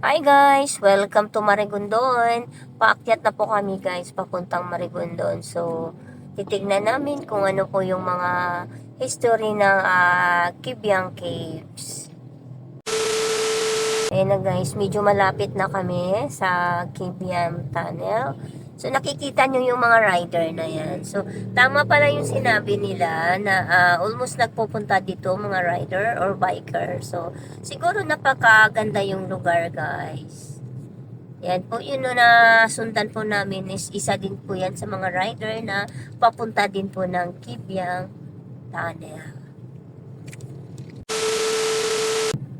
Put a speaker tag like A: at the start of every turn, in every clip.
A: Hi guys! Welcome to Marigondon. Paakyat na po kami guys, papuntang Marigondon. So, titignan namin kung ano po yung mga history ng Kibyang Caves. Ayan na guys, medyo malapit na kami sa Kibyang Tunnel. So, nakikita nyo yung mga rider na yan. So, tama pala yung sinabi nila na almost nagpupunta dito mga rider or biker. So, siguro napakaganda yung lugar guys. Yan po, yun na sundan po namin is isa din po yan sa mga rider na papunta din po ng Kibyang Tunnel.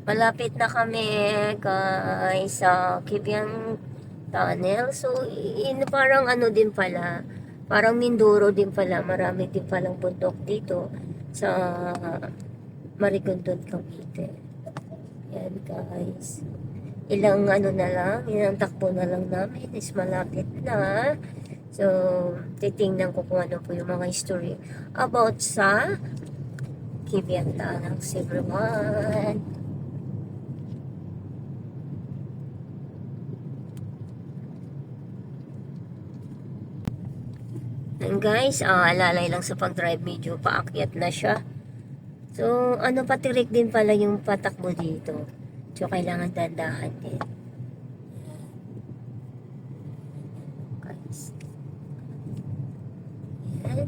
A: Malapit na kami guys sa Kibyang Tunnel. So, parang ano din pala, parang Mindoro din pala, marami din palang bundok dito sa Marigondon, Cavite. Yan guys. Ilang ano na lang, ilang takbo na lang namin is malapit na. So, titingnan ko kung ano po yung mga history about sa Kibyang Tunnel, everyone. And guys, alalay lang sa pag-drive, medyo paakyat na siya. So, ano patirik din pala yung patakbo dito. So, kailangan dandahan din. Guys. Yan.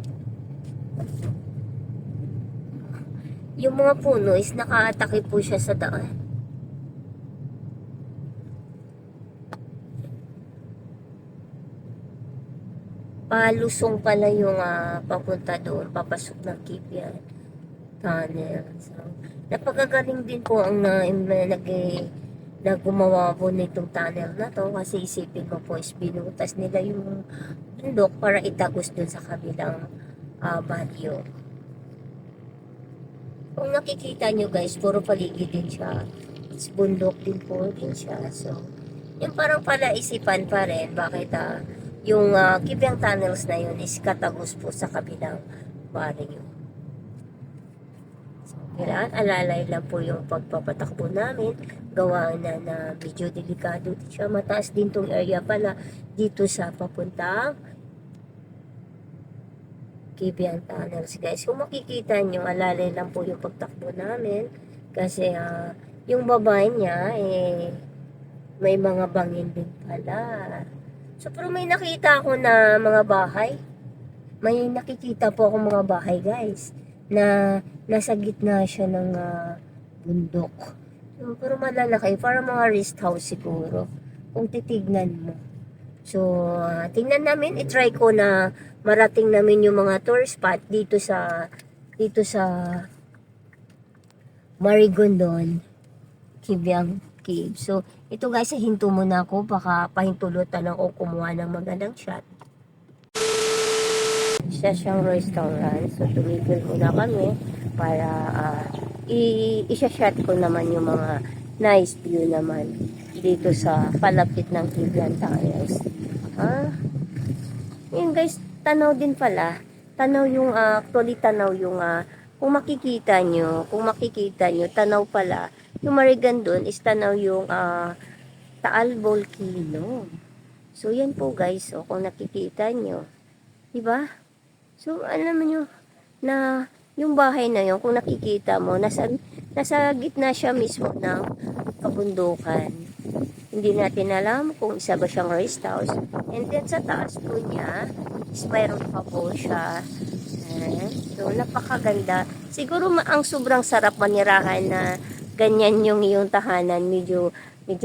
A: Yung mga puno is nakaatake po siya sa daan. Palusong pala yung papunta doon, papasok ng Kibyang Tunnel. So, napakagaling din po ang na gumawa po nitong tunnel na to kasi isipin mo po is binutas nila yung bundok para itagos dun sa kabilang baryo. Kung nakikita nyo guys, puro paligid din siya. It's bundok din po din siya. So, yung parang palaisipan pa rin bakit yung Kibyang Tunnels na yun is katagos po sa kabilang baryo. Kailangan alalay lang po yung pagpapatakbo namin. Gawa na medyo delikado siya. Mataas din tong area pala dito sa papuntang Kibyang Tunnels guys. Kung makikita nyo, alalay lang po yung pagtakbo namin. Kasi yung babae niya may mga bangin din pala. So pero may nakita ako na mga bahay. May nakikita po ako mga bahay guys na nasa gitna siya ng bundok. So, pero malalaki, parang mga rest house siguro. Kung titignan mo. So, tingnan namin, i-try ko na marating namin yung mga tour spot dito sa Marigondon, Kibyang Cave. So, ito guys, hinto muna ako, baka pahintulutan ako kumuha ng magandang shot. Isa siyang restaurant. So, tumigil muna kami para isa-shot ko naman yung mga nice view naman dito sa palapit ng Kibyang Tunnels. Yun guys, tanaw din pala. Tanaw yung, actually tanaw yung, kung makikita nyo, tanaw pala. Yung Marigondon is tanaw yung Taal Volcano. So, yan po guys, so, kung nakikita nyo. Diba? So, alam nyo na yung bahay na yun, kung nakikita mo, nasa gitna siya mismo ng kabundukan. Hindi natin alam kung isa ba siyang rest house. And then sa taas po niya, is mayroon pa po siya. So, napakaganda. Siguro ang sobrang sarap manirahan na ganyan yung iyong tahanan. Medyo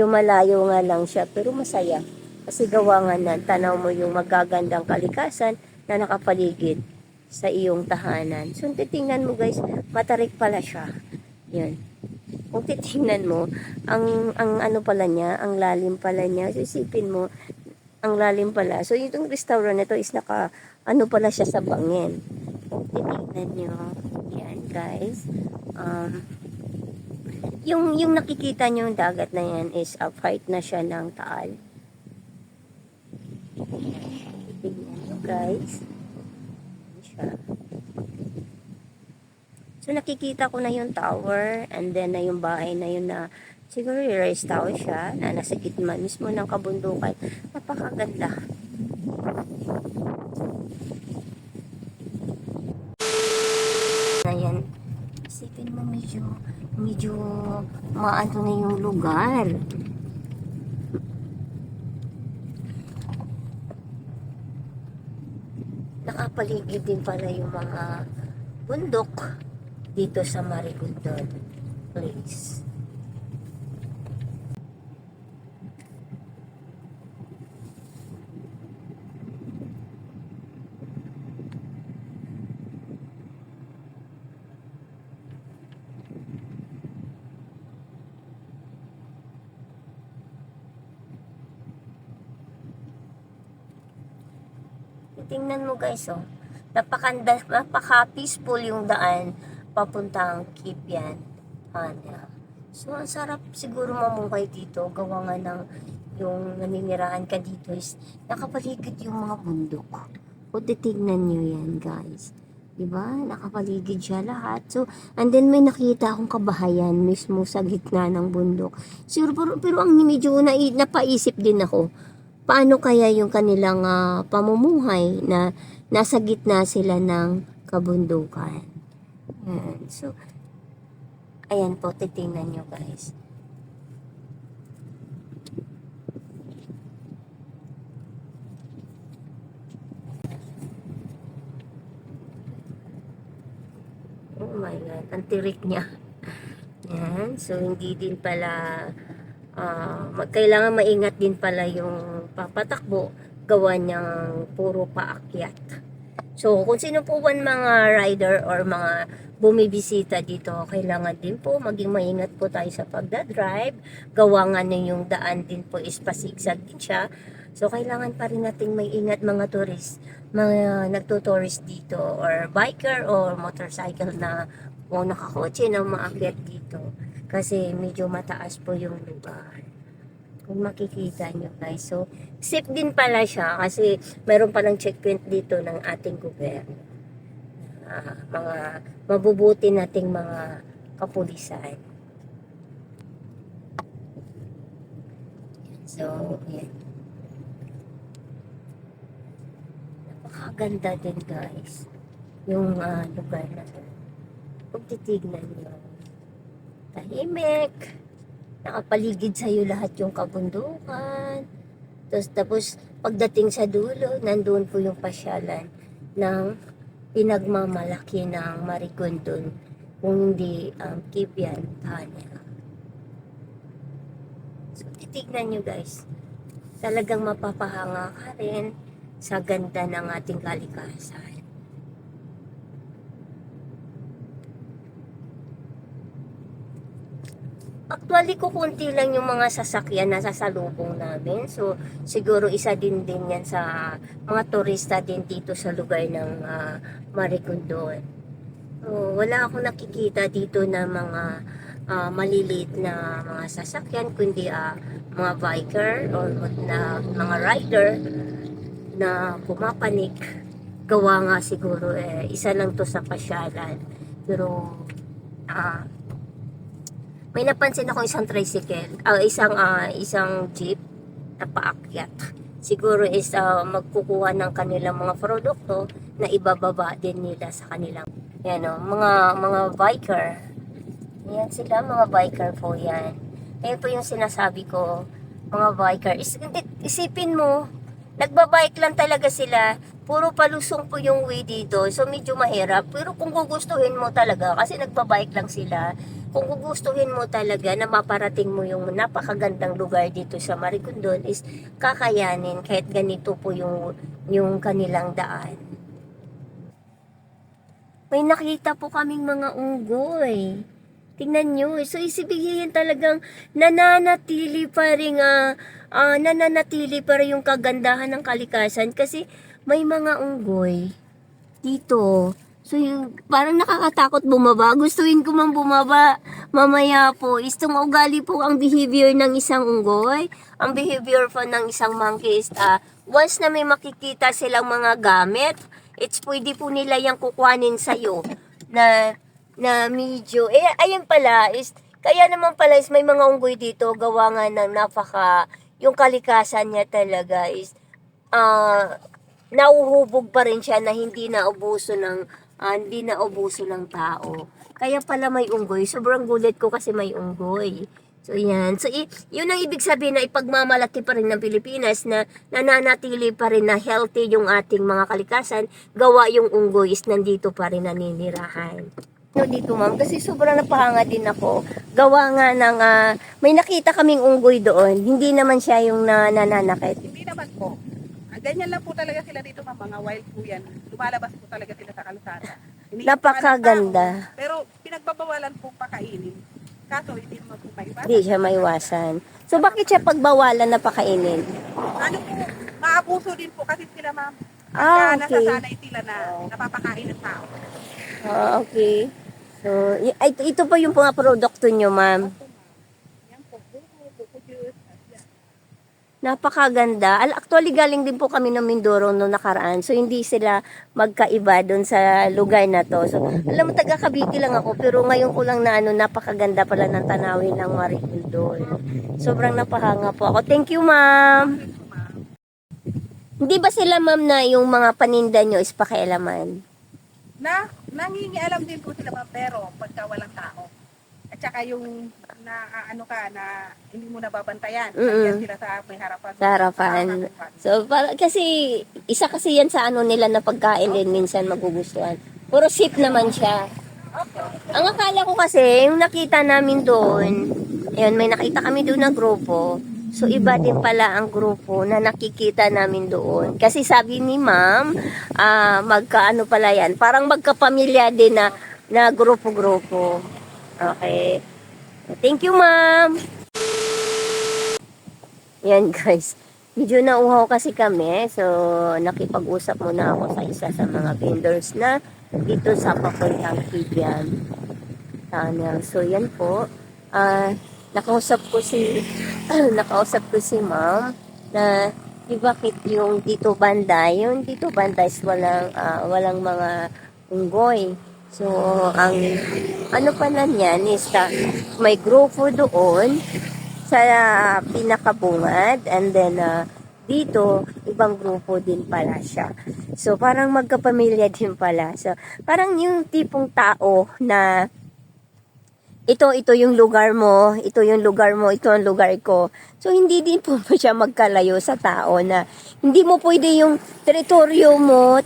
A: malayo nga lang siya, pero masaya. Kasi gawa nga na, tanaw mo yung magagandang kalikasan na nakapaligid sa iyong tahanan. So, titingnan mo guys, matarik pala siya. Yan. Kung titingnan mo, ang ano pala niya, ang lalim pala niya. So, isipin mo, ang lalim pala. So, itong restaurant nito is ano pala siya sa bangin. Kung titingnan nyo, yan guys. Yung nakikita nyo yung dagat na yan is height na siya ng Taal. Tingnan nyo guys. Siya. So nakikita ko na yung tower and then na yung bahay na yun na Siguro i-rice tower siya na nasa gitna mismo ng kabundukan. Napakaganda. Ayan. Isipin mo medyo maano na yung lugar. Nakapaligid din pala yung mga bundok dito sa Marigondon Place. Tingnan mo guys, oh. Napaka-peaceful yung daan papuntang Kipian. So, ang sarap siguro mamungkay dito. Gawa nga ng yung naninirahan ka dito is nakapaligid yung mga bundok. O, titignan nyo yan, guys. Diba? Nakapaligid siya lahat. So, and then may nakita akong kabahayan mismo sa gitna ng bundok. Siguro, pero ang medyo napaisip din ako, paano kaya yung kanilang pamumuhay na nasa gitna sila ng kabundukan. Ayan. So, ayan po, titingnan nyo guys. Oh my God, ang tirik niya. Ayan. So, hindi din pala kailangan maingat din pala yung papatakbo, gawa niyang puro paakyat. So, kung sino po man mga rider or mga bumibisita dito, kailangan din po maging maingat po tayo sa pagdadrive. Gawa nga na yung daan din po is pasigsag din siya. So, kailangan pa rin nating may ingat mga tourist, mga nagtutourist dito or biker or motorcycle na o nakakotse na maakyat dito. Kasi medyo mataas po yung lugar. Kung makikita nyo guys. So, safe din pala siya kasi mayroon palang checkpoint dito ng ating gobyerno. Mga mabubuti nating mga kapulisan. So, yan. Napakaganda din guys. Yung lugar na to. Kung titignan nyo. Tahimik, nakapaligid sa'yo lahat yung kabundukan. Tapos pagdating sa dulo, nandun po yung pasyalan ng pinagmamalaki ng Marigondon, kung hindi Kipian, Tanya. So, titignan nyo guys. Talagang mapapahanga ka rin sa ganda ng ating kalikasan. Actually, kukunti lang yung mga sasakyan na sasalubong namin. So, siguro isa din yan sa mga turista din dito sa lugar ng Marigondon. So, wala akong nakikita dito na mga maliliit na mga sasakyan, kundi mga biker or na mga rider na pumapanik. Gawa nga siguro isa lang to sa pasyalan. Pero, may napansin ako isang tricycle, isang jeep na paakyat. Siguro is magkukuha ng kanilang mga produkto na ibababa din nila sa kanilang mga biker. Yan sila, mga biker po yan. Ayun po yung sinasabi ko, mga biker. Isipin mo, nagbabike lang talaga sila. Puro palusong po yung way dito. So medyo mahirap. Pero kung gugustuhin mo talaga, kasi nagbabike lang sila, kung gugustuhin mo talaga na maparating mo yung napakagandang lugar dito sa Marigondon, is kakayanin kahit ganito po yung kanilang daan. May nakita po kaming mga unggoy. Tingnan nyo. So isibihin talagang nananatili pa rin yung kagandahan ng kalikasan kasi may mga unggoy dito. So, parang nakakatakot bumaba. Gustuin ko mang bumaba. Mamaya po, itong ugali po ang behavior ng isang unggoy. Ang behavior po ng isang monkey is, once na may makikita silang mga gamit, pwede po nila yung kukuhanin sa'yo. Na medyo, ayun pala, is Kaya naman pala is may mga unggoy dito, gawa nga ng yung kalikasan niya talaga is, ah, nauhubog pa rin siya na hindi naubuso ng tao. Kaya pala may unggoy. Sobrang gulat ko kasi may unggoy. So, yan. So, yun ang ibig sabihin na ipagmamalaki pa rin ng Pilipinas na nananatili pa rin na healthy yung ating mga kalikasan. Gawa yung unggoy is nandito pa rin naninirahan. No, dito ma'am, kasi sobrang napahanga din ako. Gawa nga ng, may nakita kaming unggoy doon. Hindi naman siya yung nananakit.
B: Hindi naman po. Ganyan lang po talaga sila dito, ma'am. Mga wild po yan. Lumalabas po talaga sila sa kalsada.
A: Napakaganda.
B: Pero pinagbabawalan po pakainin. Kaso hindi naman po maiwasan.
A: Hindi siya maiwasan. So, bakit siya pagbawalan na pakainin?
B: Ano po, maabuso din po kasi sila, ma'am.
A: Ah,
B: Pagka
A: okay.
B: nasasanay sila na napapakain ng tao.
A: Ah, okay. So, ito pa yung mga produkto nyo, ma'am.
B: Yan po. Po, juice. Yan.
A: Napakaganda. Actually, galing din po kami ng Mindoro noong nakaraan. So, hindi sila magkaiba doon sa lugar na to. So, alam mo, taga Cavite lang ako. Pero ngayon ko lang na napakaganda pala ng tanawin ng Marikina doon. Sobrang napahanga po ako. Thank you, ma'am.
B: Ito, ma'am.
A: Hindi ba sila, ma'am, na yung mga paninda nyo is pakialaman?
B: Nangingialam din po sila, ma'am, pero pagka walang tao. At saka yung na hindi mo nababantayan. Nandiyan sila sa may harapan.
A: Sa harapan. So, kasi, isa kasi yan sa nila na pagkain din minsan magugustuhan. Puro sip naman siya. Ang akala ko kasi, yung nakita namin doon, ayun, may nakita kami doon na grupo. So, iba din pala ang grupo na nakikita namin doon. Kasi sabi ni ma'am, magkaano pala yan, parang magkapamilya din na grupo-grupo. Okay. Thank you, ma'am. Yan, guys. Medyo nauhaw kasi kami. So, nakipag-usap muna ako sa isa sa mga vendors na dito sa papuntang Kibian Tunnel. So, yan po. Nakausap ko si ma'am na di bakit yung dito banda is walang mga unggoy. So, ang ano pala niyan is may grupo doon sa pinakabungad and then dito, ibang grupo din pala siya. So, parang magkapamilya din pala. So, parang yung tipong tao na ito yung lugar mo, ito yung lugar mo, ito ang lugar ko. So, hindi din po siya magkalayo sa tao na hindi mo pwede yung teritoryo mo,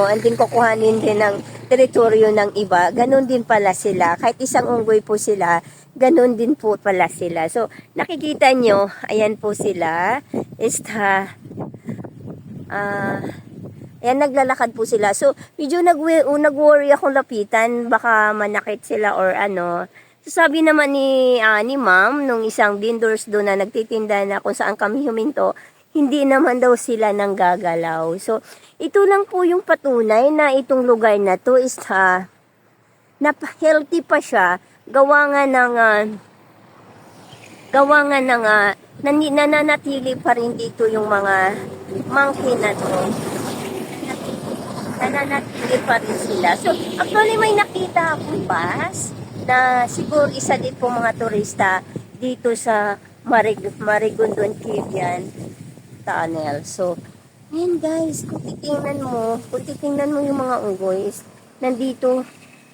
A: and din kukuhanin din ng teritoryo ng iba. Ganon din pala sila. Kahit isang unggoy po sila, ganon din po pala sila. So, nakikita nyo, ayan po sila. Ayan, naglalakad po sila. So, medyo nag-worry akong lapitan. Baka manakit sila or ano. So, sabi naman ni ma'am, nung isang vendors doon na nagtitinda na kung saan kami huminto, hindi naman daw sila nang gagalaw. So, ito lang po yung patunay na itong lugar na to is healthy pa siya. Gawa nga ng nananatili pa rin dito yung mga monkey na to. Nananatili pa rin sila. So, actually may nakita akong bus na siguro isa din po mga turista dito sa Marigondon Kibian Tunnel. So, ayan guys, kung titingnan mo yung mga unggoys, nandito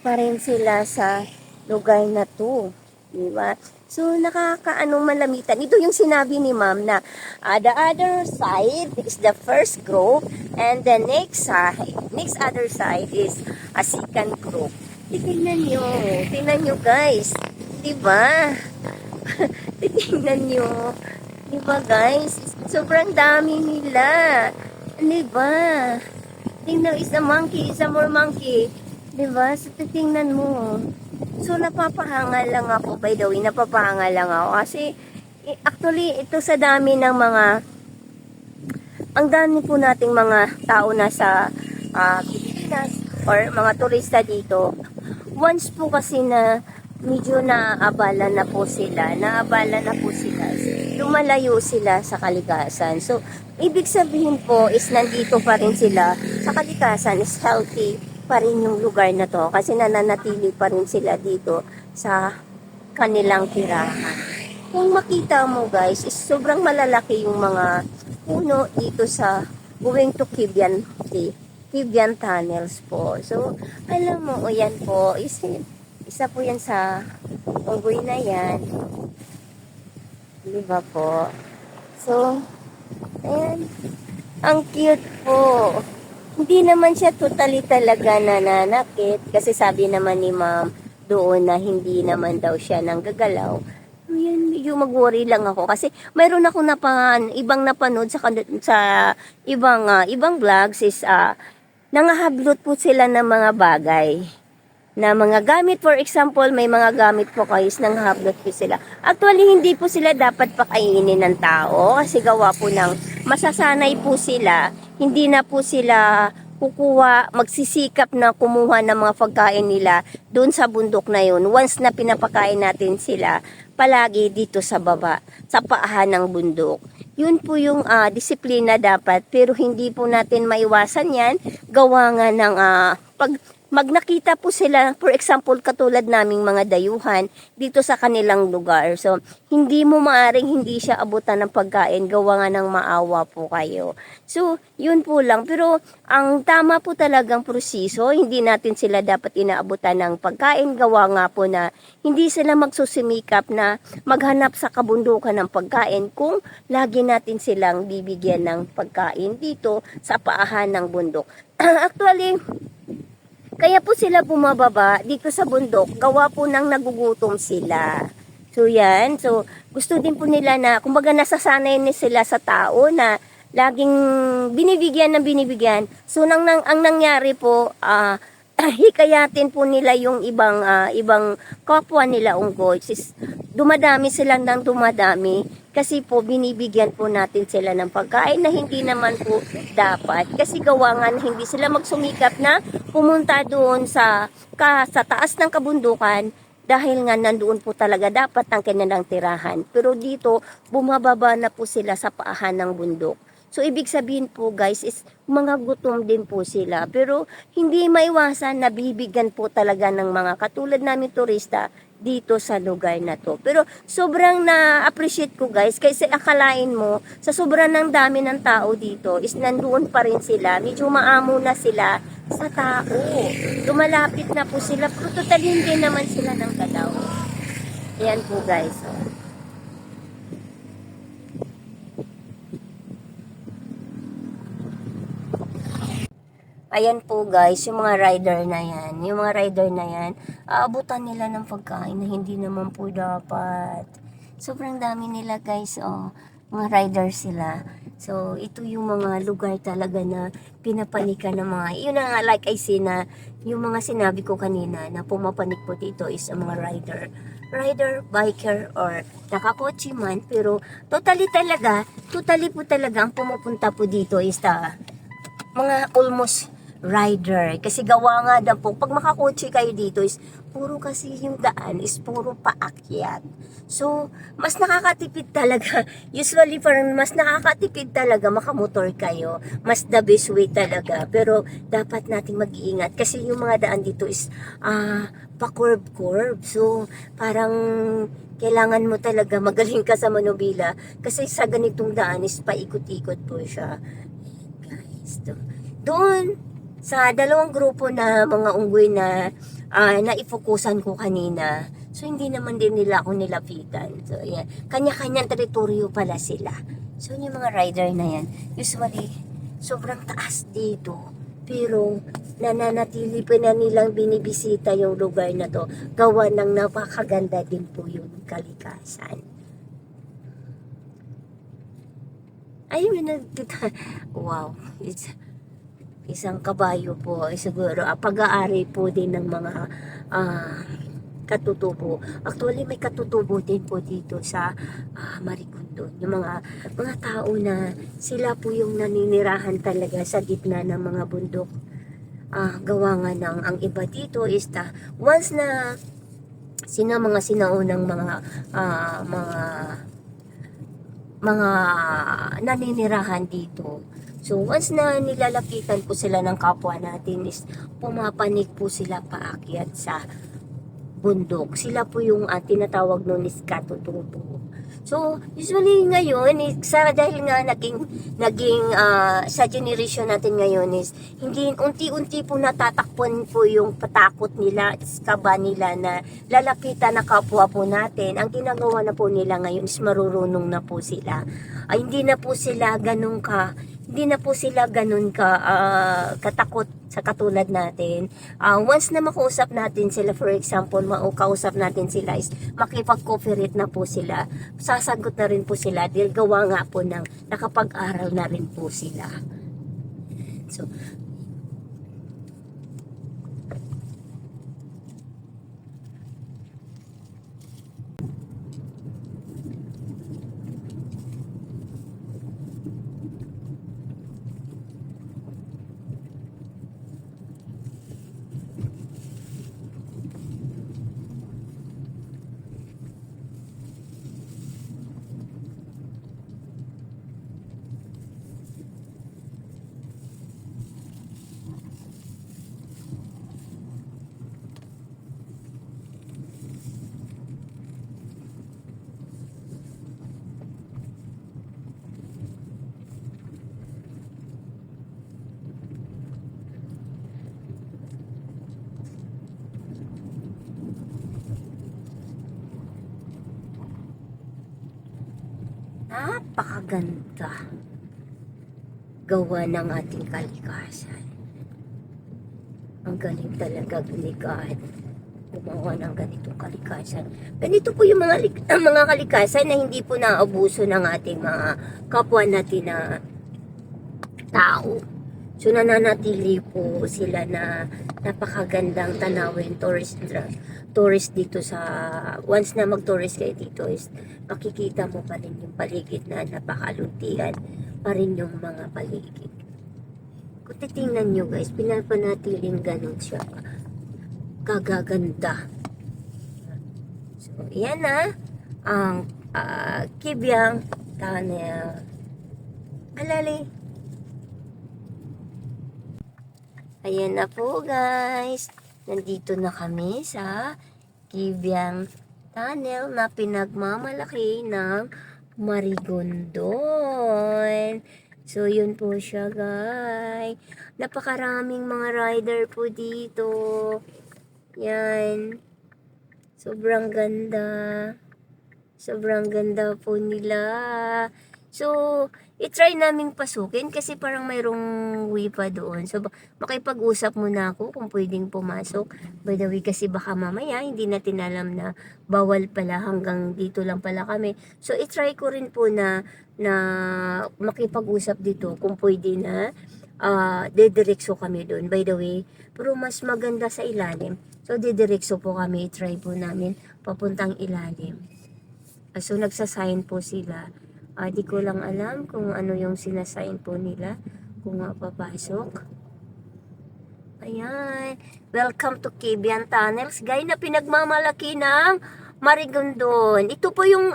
A: pa rin sila sa lugar na to. Diba? So, nakakaanong malamitan. Ito yung sinabi ni ma'am na the other side is the first group and the next other side is a second group. Tingnan nyo guys. Diba? Tingnan nyo. Diba guys? Sobrang dami nila. Diba? Tingnan, is a monkey, is a more monkey. Diba? So, tingnan mo. So, napapahanga lang ako, by the way, napapahanga lang ako. Kasi, actually, ito sa dami ng ang dami po nating mga tao na sa Pilipinas or mga turista dito. Once po kasi na medyo naabala na po sila, lumalayo sila sa kalikasan. So, ibig sabihin po is nandito pa rin sila sa kalikasan, is healthy pa rin yung lugar na to kasi nananatili pa rin sila dito sa kanilang tirahan. Kung makita mo guys, is sobrang malalaki yung mga puno dito sa going to Kibian Tunnels po. So, alam mo, o yan po, isa po yan sa unggoy na yan. Di ba po? So, ayan. Ang cute po. Hindi naman siya totally talaga nananakit kasi sabi naman ni ma'am doon na hindi naman daw siya nanggagalaw. So, yan, medyo mag-worry lang ako kasi mayroon ako ibang napanood sa ibang vlogs is nangahablot po sila ng mga bagay na mga gamit. For example, may mga gamit po kayo nanghahablot po sila. Actually, hindi po sila dapat pakainin ng tao kasi gawa po ng masasanay po sila. Hindi na po sila magsisikap na kumuha ng mga pagkain nila doon sa bundok na yun. Once na pinapakain natin sila, palagi dito sa baba, sa paahan ng bundok. Yun po yung disiplina dapat, pero hindi po natin maiwasan yan. Gawa nga ng nakita po sila, for example, katulad naming mga dayuhan dito sa kanilang lugar. So, hindi mo maaring hindi siya abutan ng pagkain, gawa nga ng maawa po kayo. So, yun po lang. Pero, ang tama po talagang proseso, hindi natin sila dapat inaabutan ng pagkain, gawa nga po na hindi sila magsusimikap na maghanap sa kabundukan ng pagkain kung lagi natin silang bibigyan ng pagkain dito sa paahan ng bundok. Actually, kaya po sila bumababa dito sa bundok, gawa po ng nagugutom sila. So yan, so gusto din po nila na, kumbaga nasasanay na sila sa tao na laging binibigyan ng binibigyan. So ang nangyari po, hikayatin po nila yung ibang kapwa nila unggoy. Dumadami sila ng dumadami kasi po binibigyan po natin sila ng pagkain na hindi naman po dapat. Kasi gawa nga na hindi sila magsumikap na pumunta doon sa taas ng kabundukan dahil nga nandoon po talaga dapat ang kanilang tirahan. Pero dito, bumababa na po sila sa paahan ng bundok. So, ibig sabihin po guys is mga gutom din po sila. Pero hindi maiwasan na bibigyan po talaga ng mga katulad namin turista dito sa lugar na to. Pero sobrang na-appreciate ko guys kasi akalain mo sa sobrang ng dami ng tao dito is nandoon pa rin sila. Medyo maamo na sila sa tao. Lumalapit na po sila pero totally hindi naman sila ng galaw. Ayan po guys. Ayan po guys, yung mga rider na yan. Yung mga rider na yan, aabutan nila ng pagkain na hindi naman po dapat. Sobrang dami nila guys, mga rider sila. So, ito yung mga lugar talaga na pinapanikan ng mga, yun na nga like I say na, yung mga sinabi ko kanina na pumapanik po dito is ang mga rider, biker, or nakakotse man. Pero, totally po talaga ang pumupunta po dito is mga almost rider. Kasi gawa nga daw po, pag makakotse kayo dito is puro kasi yung daan is puro paakyat. So, mas nakakatipid talaga. Usually, parang mas nakakatipid talaga makamotor kayo. Mas the best way talaga. Pero, dapat nating mag-iingat. Kasi yung mga daan dito is pa-curve. So, parang kailangan mo talaga magaling ka sa manubila. Kasi sa ganitong daan is paikot-ikot po siya. Guys, doon, sa dalawang grupo na mga unggoy na naifokusan ko kanina, so hindi naman din nila ako nilapitan. So, yan. Kanya-kanyang teritoryo pala sila. So, yung mga rider na yan, usually, sobrang taas dito. Pero, nananatili pa na nilang binibisita yung lugar na to. Gawa ng napakaganda din po yung kalikasan. Ayun, wow, it's isang kabayo po, siguro pag-aari po din ng mga katutubo. Actually, may katutubo din po dito sa Maricondon. Yung mga tao na sila po yung naninirahan talaga sa gitna ng mga bundok. Gawa nga ng ang iba dito is once na mga sinaunang mga naninirahan dito. So, once na nilalapitan po sila ng kapwa natin is pumapanik po sila paakyat sa bundok. Sila po yung tinatawag nun is katutubo. So, usually ngayon, dahil nga sa generation natin ngayon is, hindi, unti-unti po natatakpan po yung patakot nila, kaba nila na lalapitan na kapwa po natin. Ang ginagawa na po nila ngayon is marurunong na po sila. Hindi na po sila ganun ka katakot sa katulad natin. Once na makausap natin sila, for example, kausap natin sila is makipag-cooperate na po sila. Sasagot na rin po sila dahil gawa nga po ng nakapag-aral na rin po sila. So, napakaganda gawa ng ating kalikasan. Ang galing talaga God gumawa ng ganitong kalikasan. Ganito po yung mga kalikasan na hindi po naabuso ng ating mga kapwa natin na tao. So nananatili po sila na napakagandang tanawin, tourist dito sa, once na mag-tourist kayo dito is makikita mo pa rin yung paligid na napakaluntian pa rin yung mga paligid. Kung titingnan nyo guys, pinapanatiling ganun siya kagaganda. So yan na ang Kibyang Tunnel. Alali. Ayan na po guys. Nandito na kami sa Kibyang Tunnel na pinagmamalaki ng Marigondon. So yun po siya guys. Napakaraming mga rider po dito. Yan. Sobrang ganda. Sobrang ganda po nila. So, i-try naming pasukin kasi parang mayroong way pa doon. So, makipag-usap muna ako kung pwedeng pumasok. By the way, kasi baka mamaya hindi natin alam na bawal pala hanggang dito lang pala kami. So, i-try ko rin po na makipag-usap dito kung pwede na dedirekso kami doon. By the way, pero mas maganda sa ilalim. So, dedirekso po kami. I-try po namin papuntang ilalim. So, nagsasign po sila. Di ko lang alam kung ano yung sinasign po nila. Kung papasok. Ayan. Welcome to Kibyang Tunnels. Guys, na pinagmamalaki ng Marigondon. Ito po yung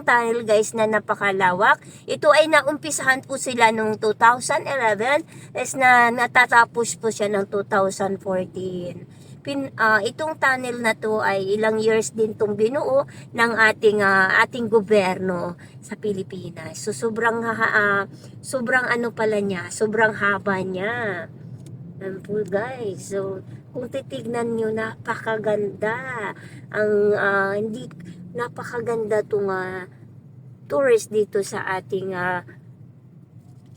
A: tunnel guys na napakalawak. Ito ay naumpisahan po sila noong 2011 as na natatapos po siya noong 2014. Itong tunnel na to ay ilang years din tong binuo ng ating gobyerno sa Pilipinas. So sobrang ano pala niya, sobrang haba niya. Yan po guys. So kung titignan niyo, napakaganda. Hindi napakaganda tong tourist dito sa ating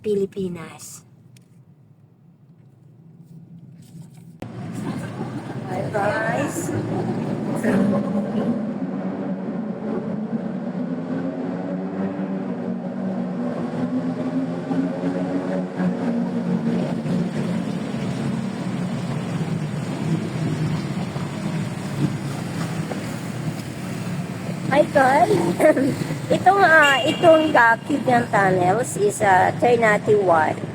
A: Pilipinas. Hi guys. Hi guys. itong Kibyang Tunnels is Ternate 1.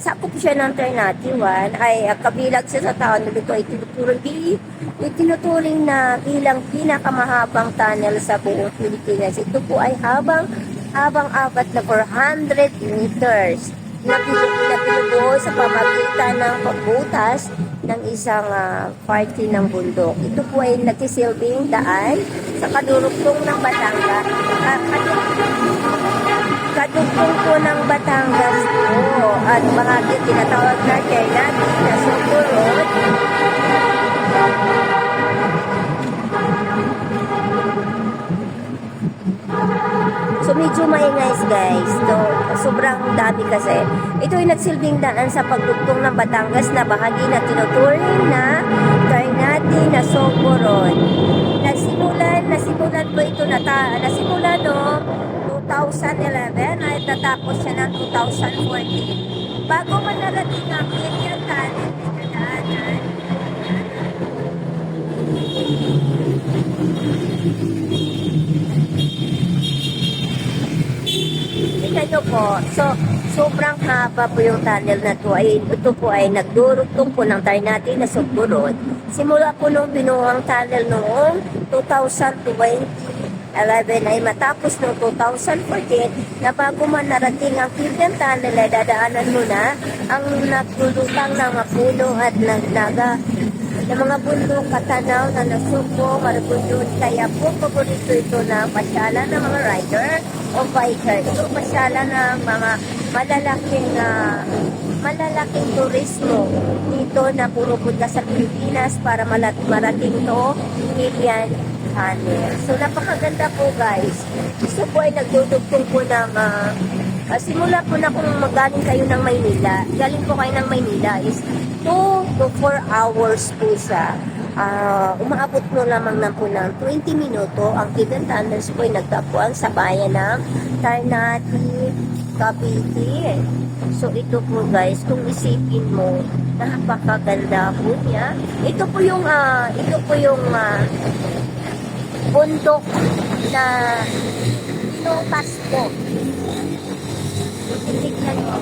A: Sakop siya ng Ternate 1 ay kabilang siya sa taon na ito ay tinuturing na bilang pinakamahabang tunnel sa buong Pilipinas. Ito po ay habang abat na 400 meters na pinubuo sa pamagitan ng pagbutas ng isang party ng bundok. Ito po ay nagsisilbing daan sa kadurugtong ng Batangas. Kadugtong po ng Batangas po at mga tinatawag na Ternate na Soto Road. So medyo maingay guys. So, sobrang dami kasi. Ito ay nagsilbing daan sa pagdugtong ng Batangas na bahagi na tinuturing na Ternate na Soto Road. Nasimulan po ito nasimulan noong 2011 at natapos siya ng 2014. Bago man narating ang Indian Tunnel, pinadaanan. Kita nyo po, so sobrang haba po yung tunnel na to. Ito po ay nagdurugtong po ng Ternate na Soto Road. Simula po nung binuhang tunnel noong 2011 ay matapos noong 2014 na bago man narating ang Indian Tunnel ay dadaanan mo na ang nagdulutang ng mga puno at nagnaga ng mga bundok katanaw na nasuko, maragundun. Kaya po paborito ito na pasyalan ng mga rider o biker. Ito pasyalan ng mga malalaking turismo dito na puro punta sa Pilipinas para marating to Indian Tunnel. So napakaganda po guys. Gusto po ay nagdudugtong po ng simula po na kung magaling kayo ng Maynila, galing po kayo ng Maynila is 2 to 4 hours po siya. Umaabot mo lamang na po ng 20 minuto. Ang Hidden Tunnels po ay nagtapuan sa bayan ng Ternate, Cavite. So ito po guys, kung isipin mo, napakaganda po niya. Ito po yung bundok na pinutas po. Titignan mo.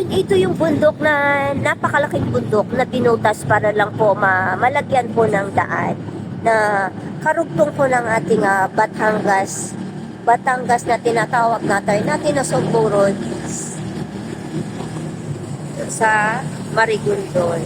A: Ito yung bundok na napakalaking bundok na pinutas para lang po malagyan po ng daan na karugtong po ng ating Batangas na tinatawag natin na Soto Road sa Marigondon.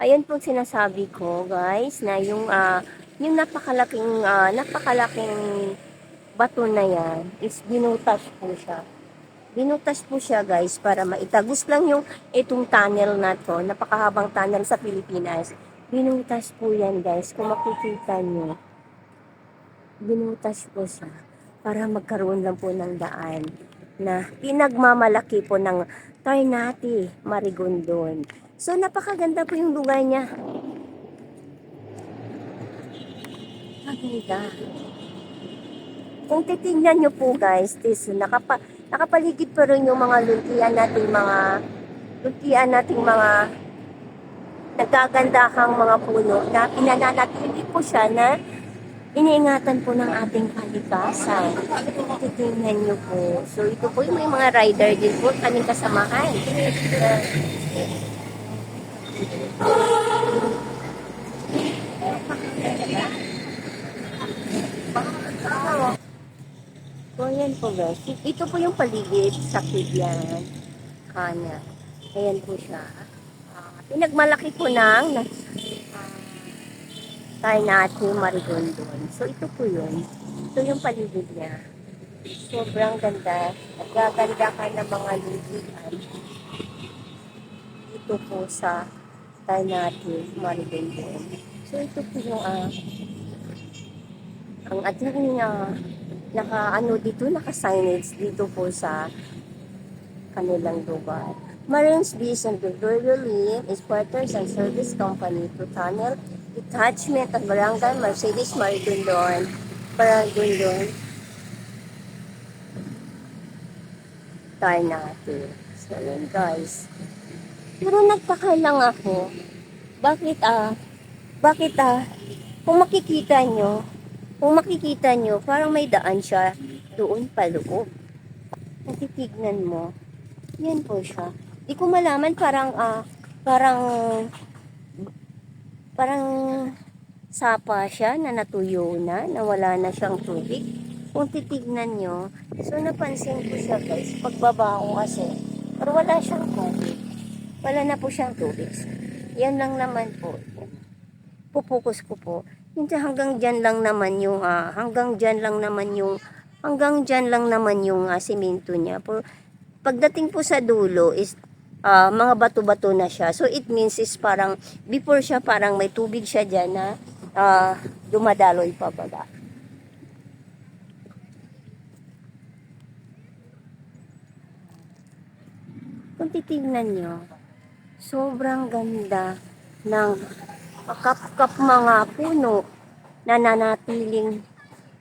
A: Ayan po sinasabi ko, guys, na yung napakalaking bato na yan is binutas po siya. Binutas po siya, guys, para maitagos lang yung itong tunnel na to, napakahabang tunnel sa Pilipinas. Binutas po yan, guys, kung makikita nyo. Binutas po siya para magkaroon lang po ng daan na pinagmamalaki po ng Ternate, Marigondon. So, napakaganda po yung lugar niya. Maganda. Kung titingnan nyo po guys, nakapaligid pa rin yung mga luntian nating mga nagagandahang mga puno na pinananatili po siya na iniingatan po ng ating kalikasan. Titingnan nyo po. So, ito po yung may mga rider din po, kaming kasamahan. So, ayan po guys. Ito po yung paligid sa Kibyan. Kana. Ayan po siya. pinagmalaki po ng Ternate Marigondon. So ito po yun. Ito yung paligid niya. Sobrang ganda. Nagaganda ka ng mga lubihan dito po sa Ternate Marigondon. So ito po yung ang ating naka-ano dito, naka-signage dito po sa kanilang lugar. Marines Vision Beverly is partners and service company to tunnel detachment at barangay Mercedes Marigondon. Marigondon. Ternate. So yun guys. Pero nagtaka lang ako. Bakit kung makikita nyo, parang may daan siya doon pa loob. Kung titignan mo, yan po siya. Di ko malaman, parang, parang sapa siya na natuyo na, wala na siyang tubig. Kung titignan nyo, so napansin ko siya guys, pagbaba ko kasi, pero wala siyang tubig. Wala na po siyang tubig. Yan lang naman po. Pupukus ko po. Hindi hanggang dyan lang naman yung simento niya. Pagdating po sa dulo is mga bato-bato na siya. So it means is parang before siya parang may tubig siya dyan na dumadaloy pa baba. Kung titignan nyo, sobrang ganda ng kap mga puno na nanatiling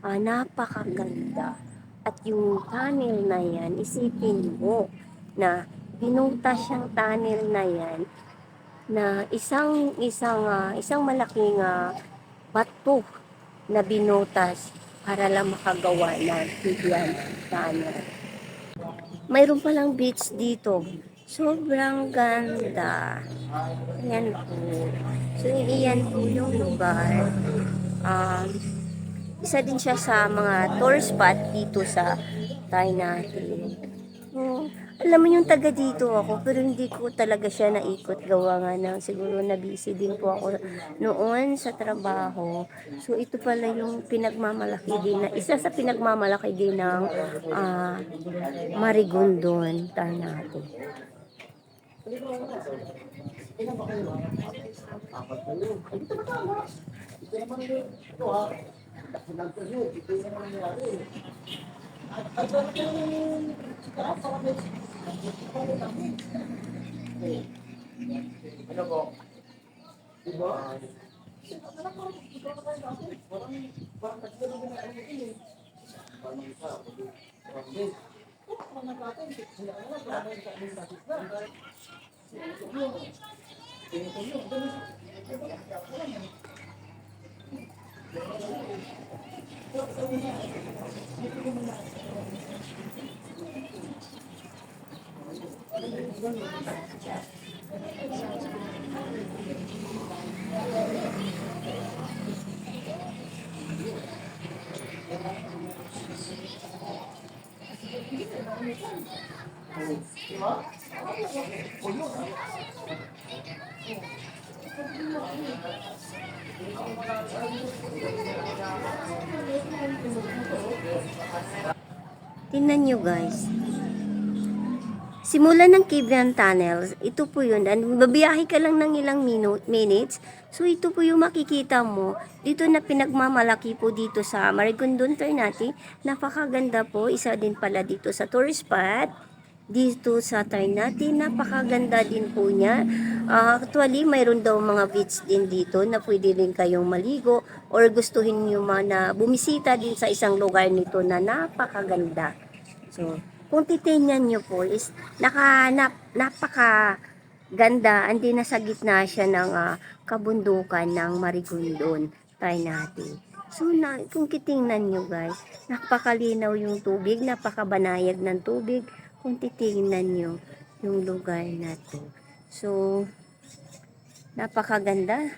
A: napakaganda. At yung tunnel na yan, isipin mo na binutas siyang tunnel na yan na isang malaking bato na binutas para lang makagawa ng bigyan tunnel. Mayroon palang beach dito. Sobrang ganda. Ayan po. So, iyan po yung lugar. Isa din siya sa mga tour spot dito sa Ternate. Alam mo yung taga dito ako, pero hindi ko talaga siya naikot. Gawa nga ng siguro na busy din po ako noon sa trabaho. So, ito pala yung pinagmamalaki din na, isa sa pinagmamalaki din ng Marigondon, Ternate. Tingnan nyo guys. Simula ng Kibrian Tunnel, ito po yun. Babiyahe ka lang ng ilang minutes. So ito po yung makikita mo. Dito na pinagmamalaki po dito sa Marigondon, Ternate. Napakaganda po. Isa din pala dito sa tourist spot. Dito sa Ternate, napakaganda din po niya. Actually, mayroon daw mga beach din dito na pwede rin kayong maligo or gustuhin nyo na bumisita din sa isang lugar nito na napakaganda. So, kung titingnan nyo po is napakaganda. Andi nasa gitna siya ng kabundukan ng Marigondon, Ternate. So, kung titingnan nyo guys, napakalinaw yung tubig, napakabanayad ng tubig. Kung titingnan nyo yung lugar na to. So, napakaganda.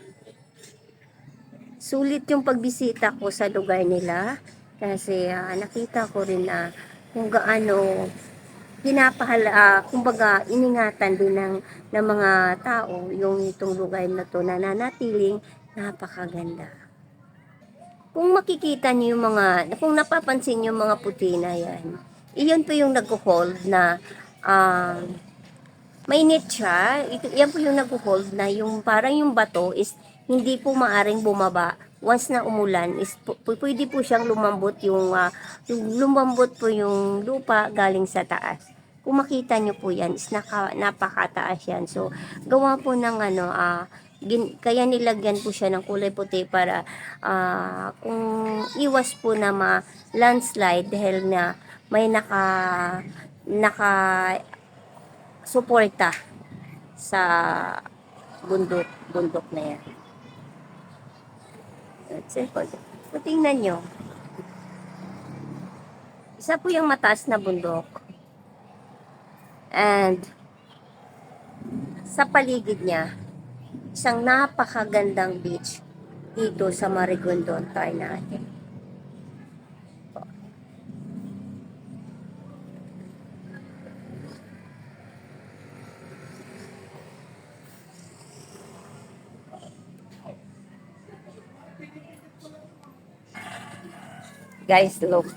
A: Sulit yung pagbisita ko sa lugar nila kasi nakita ko rin na kung gaano kumbaga iningatan din ng mga tao yung itong lugar na to na nanatiling napakaganda. Kung makikita niyo yung kung napapansin niyo yung mga puti na yan, iyon po yung nag-hold na mainit siya. Yan po yung nag-hold na yung parang yung bato is hindi po maaring bumaba. Once na umulan, is pwede po siyang lumambot yung lumambot po yung lupa galing sa taas. Kung makita nyo po yan, is napakataas yan. So, gawa po ng kaya nilagyan po siya ng kulay puti para kung iwas po na landslide dahil na may naka suporta sa bundok na yan. That's it. So, tingnan nyo. Isa po yung mataas na bundok. And sa paligid niya, isang napakagandang beach dito sa Marigondon, Ternate. Guys, look.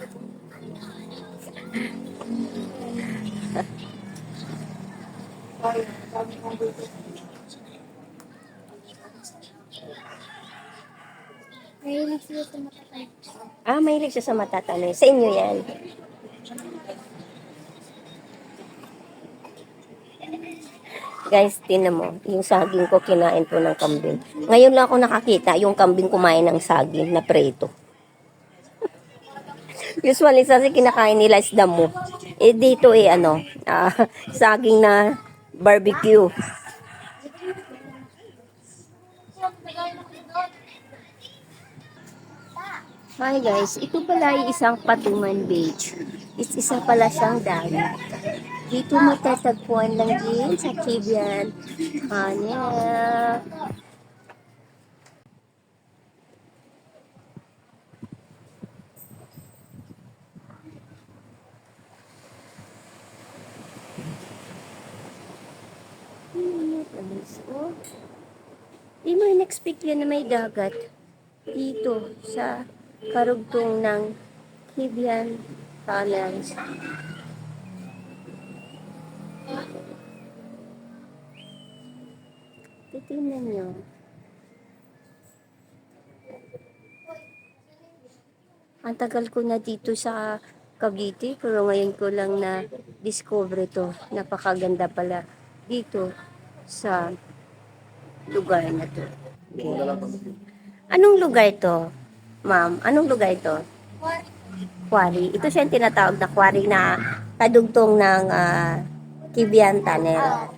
C: Mahilig sila sa matatay.
A: Mahilig siya sa matatanay. Sa inyo yan. Guys, tinan mo. Yung saging ko, kinain po ng kambing. Ngayon lang ako nakakita yung kambing kumain ng saging na preto. Usually, kasi kinakain nila is damo. Dito saging na barbecue. Hi guys, ito pala ay isang Patungan Beach. Isa pala siyang dagat. Dito matatagpuan lang din sa Kibian Tunnel. Di mo in-expect yan na may dagat dito sa karugtong ng Kibian Tunnel. Titingnan nyo. Ang tagal ko na dito sa Cavite, pero ngayon ko lang na discover to. Napakaganda pala dito sa lugar na to. Okay. Anong lugar to, ma'am? Anong lugar to? Quarry. Ito siya yung tinatawag na quarry na kadugtong ng Kibian Tunnel.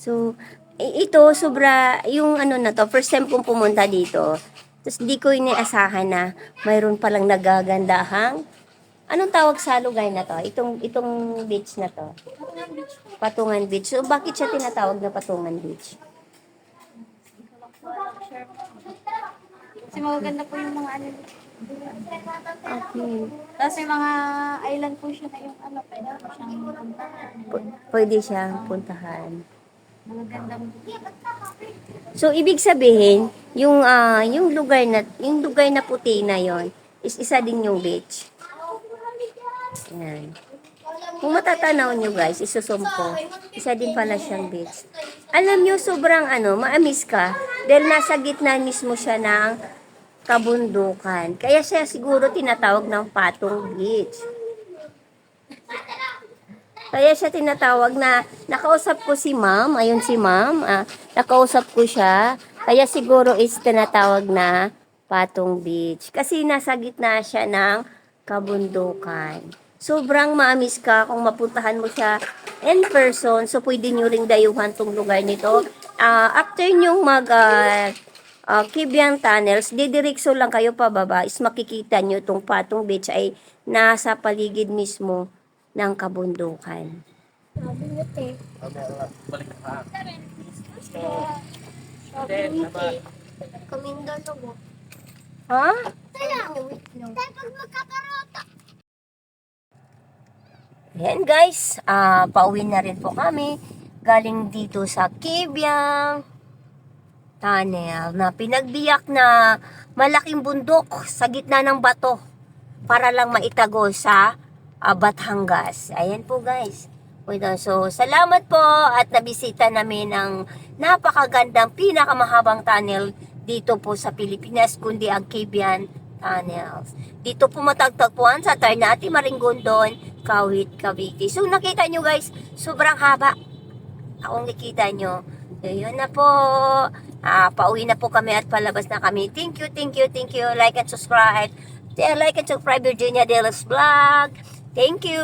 A: So, ito, sobra, yung na to, first time kong pumunta dito. Tapos, di ko inaasahan na mayroon palang nagagandahang. Anong tawag sa lugar na to? Itong beach na to? Patungan Beach. So, bakit siya tinatawag na Patungan Beach?
C: Kasi magaganda po yung mga ano.
A: Okay.
C: Tapos may mga island po siya na yung pwede po siyang puntahan.
A: Pwede siyang puntahan.
C: Magaganda mo.
A: So, ibig sabihin, yung lugar na puti na yon is isa din yung beach. Yan. Kung matatanaw nyo guys, isusum ko, isa din pala siyang beach. Alam nyo, sobrang maamis ka, dahil nasa gitna mismo siya ng kabundukan. Kaya siya siguro tinatawag ng Patong Beach. Kaya siya tinatawag na, nakausap ko si ma'am, ayun si ma'am, nakausap ko siya, kaya siguro is tinatawag na Patong Beach. Kasi nasa gitna siya ng kabundukan. Sobrang maamis ka kung mapuntahan mo siya in person, so pwede nyo ring dayuhan tong lugar nito. After nyong Kibian Tunnels, didirekso lang kayo pababa, is makikita nyo tong Patong Beach ay nasa paligid mismo ng kabundukan.
C: Kamindalo mo.
A: Ha?
C: Tayo! Tayo pag magkakarota!
A: Ayan guys, pauwi na rin po kami. Galing dito sa Kibyang Tunnel na pinagbiyak na malaking bundok sa gitna ng bato para lang maitago sa Batangas. Ayan po guys. So, salamat po at nabisita namin ang napakagandang pinakamahabang tunnel dito po sa Pilipinas, kundi ang Kibyang Tunnels. Dito po matagtagpuan sa Ternate, Maringondon, Kawit, Cavite. So, nakita nyo guys, sobrang haba. Akong nakita nyo. So, yun na po. Pauwi na po kami at palabas na kami. Thank you, thank you, thank you. Like and subscribe. Like and subscribe Virginia Delos Vlog. Thank you.